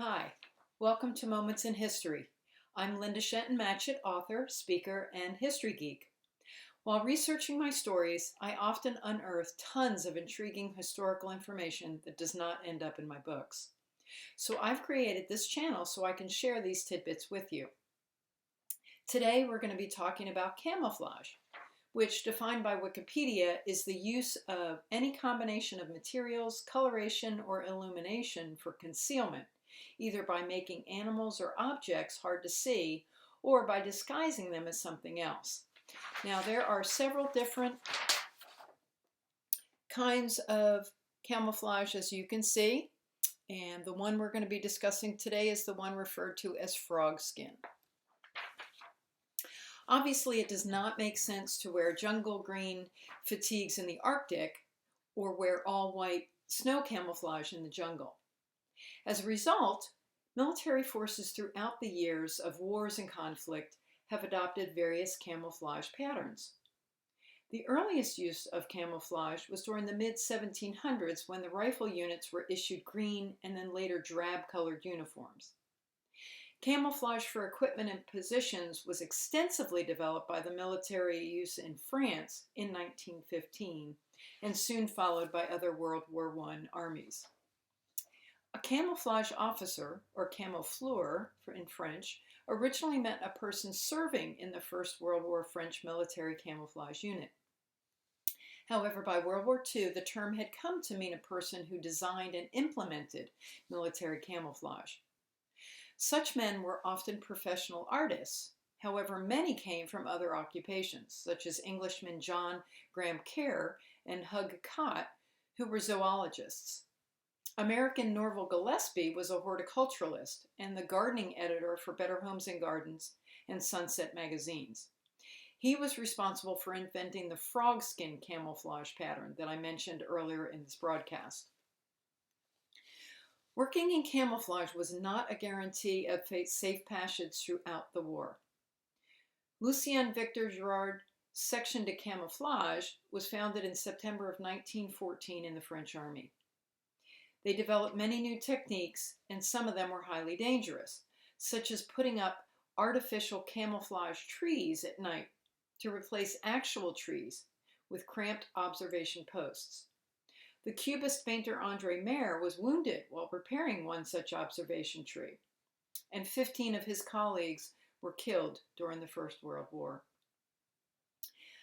Hi, welcome to Moments in History. I'm Linda Shenton Matchett, author, speaker, and history geek. While researching my stories, I often unearth tons of intriguing historical information that does not end up in my books. So I've created this channel so I can share these tidbits with you. Today we're going to be talking about camouflage, which, defined by Wikipedia, is the use of any combination of materials, coloration, or illumination for concealment, either by making animals or objects hard to see or by disguising them as something else. Now, there are several different kinds of camouflage, as you can see, and the one we're going to be discussing today is the one referred to as frog skin. Obviously, it does not make sense to wear jungle green fatigues in the Arctic or wear all white snow camouflage in the jungle. As a result, military forces throughout the years of wars and conflict have adopted various camouflage patterns. The earliest use of camouflage was during the mid-1700s when the rifle units were issued green and then later drab-colored uniforms. Camouflage for equipment and positions was extensively developed by the military use in France in 1915 and soon followed by other World War I armies. A camouflage officer, or camoufleur in French, originally meant a person serving in the First World War French military camouflage unit. However, by World War II, the term had come to mean a person who designed and implemented military camouflage. Such men were often professional artists. However, many came from other occupations, such as Englishmen John Graham Kerr and Hugh Cott, who were zoologists. American Norval Gillespie was a horticulturalist and the gardening editor for Better Homes and Gardens and Sunset magazines. He was responsible for inventing the frog skin camouflage pattern that I mentioned earlier in this broadcast. Working in camouflage was not a guarantee of safe passage throughout the war. Lucien Victor Girard's Section de Camouflage was founded in September of 1914 in the French Army. They developed many new techniques, and some of them were highly dangerous, such as putting up artificial camouflage trees at night to replace actual trees with cramped observation posts. The Cubist painter André Maire was wounded while repairing one such observation tree, and 15 of his colleagues were killed during the First World War.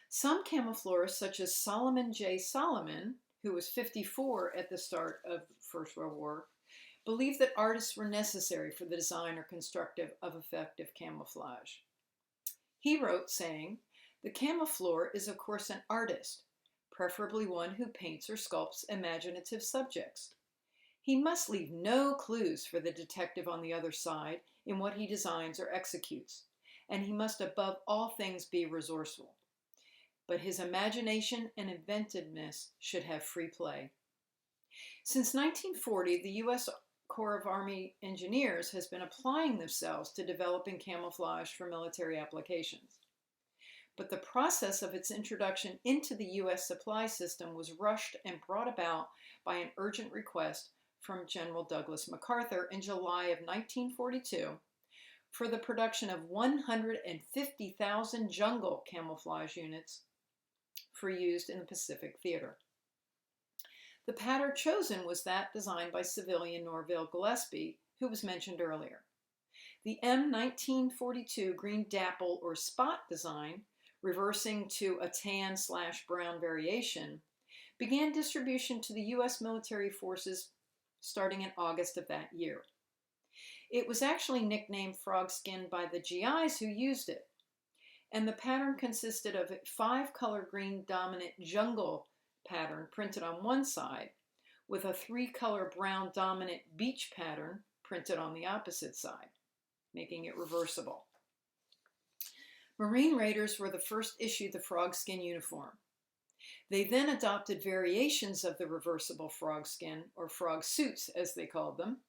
Some camoufleurs, such as Solomon J. Solomon, who was 54 at the start of the First World War, believed that artists were necessary for the design or construction of effective camouflage. He wrote, saying, "The camoufleur is of course an artist, preferably one who paints or sculpts imaginative subjects. He must leave no clues for the detective on the other side in what he designs or executes, and he must above all things be resourceful. But his imagination and inventiveness should have free play." Since 1940, the U.S. Corps of Army Engineers has been applying themselves to developing camouflage for military applications. But the process of its introduction into the U.S. supply system was rushed and brought about by an urgent request from General Douglas MacArthur in July of 1942 for the production of 150,000 jungle camouflage units for use in the Pacific Theater. The pattern chosen was that designed by civilian Norval Gillespie, who was mentioned earlier. The M1942 green dapple or spot design, reversing to a tan/brown variation, began distribution to the U.S. military forces starting in August of that year. It was actually nicknamed frog skin by the GIs who used it, and the pattern consisted of a 5-color green dominant jungle pattern printed on one side with a 3-color brown dominant beach pattern printed on the opposite side, making it reversible. Marine Raiders were the first issued the frog skin uniform. They then adopted variations of the reversible frog skin, or frog suits as they called them,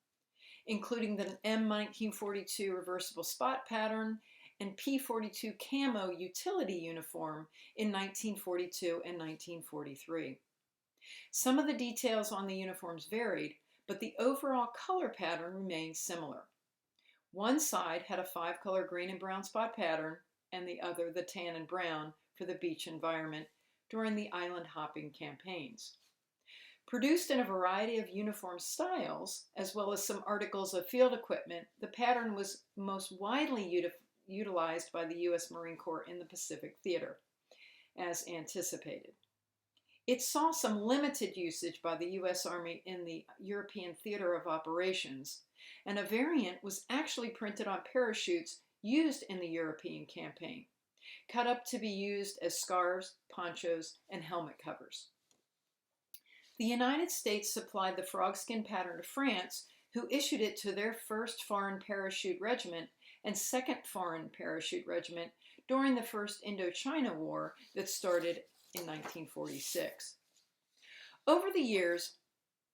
including the M1942 reversible spot pattern and P42 camo utility uniform in 1942 and 1943. Some of the details on the uniforms varied, but the overall color pattern remained similar. One side had a 5-color green and brown spot pattern, and the other the tan and brown for the beach environment during the island hopping campaigns. Produced in a variety of uniform styles, as well as some articles of field equipment, the pattern was most widely utilized by the U.S. Marine Corps in the Pacific Theater, as anticipated. It saw some limited usage by the U.S. Army in the European Theater of Operations, and a variant was actually printed on parachutes used in the European campaign, cut up to be used as scarves, ponchos, and helmet covers. The United States supplied the frogskin pattern to France, who issued it to their 1st Foreign Parachute Regiment and 2nd Foreign Parachute Regiment during the First Indochina War that started in 1946. Over the years,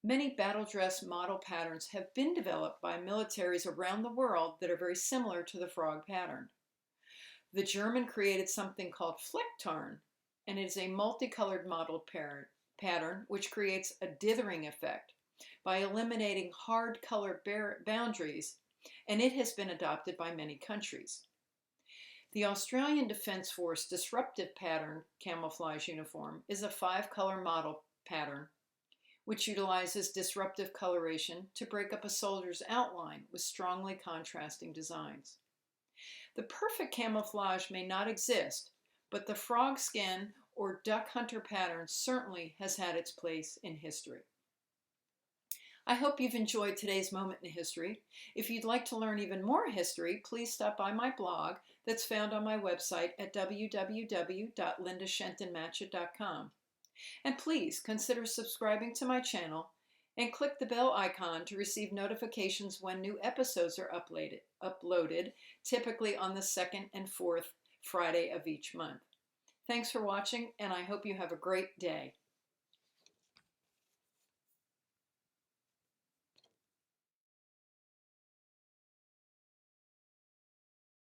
many battle dress model patterns have been developed by militaries around the world that are very similar to the frog pattern. The German created something called Flecktarn, and it is a multicolored modeled pattern which creates a dithering effect by eliminating hard color boundaries, and it has been adopted by many countries. The Australian Defence Force disruptive pattern camouflage uniform is a 5-color model pattern which utilizes disruptive coloration to break up a soldier's outline with strongly contrasting designs. The perfect camouflage may not exist, but the frog skin or duck hunter pattern certainly has had its place in history. I hope you've enjoyed today's moment in history. If you'd like to learn even more history, please stop by my blog that's found on my website at www.lindashentonmatchett.com. And please consider subscribing to my channel and click the bell icon to receive notifications when new episodes are uploaded, typically on the 2nd and 4th Friday of each month. Thanks for watching, and I hope you have a great day.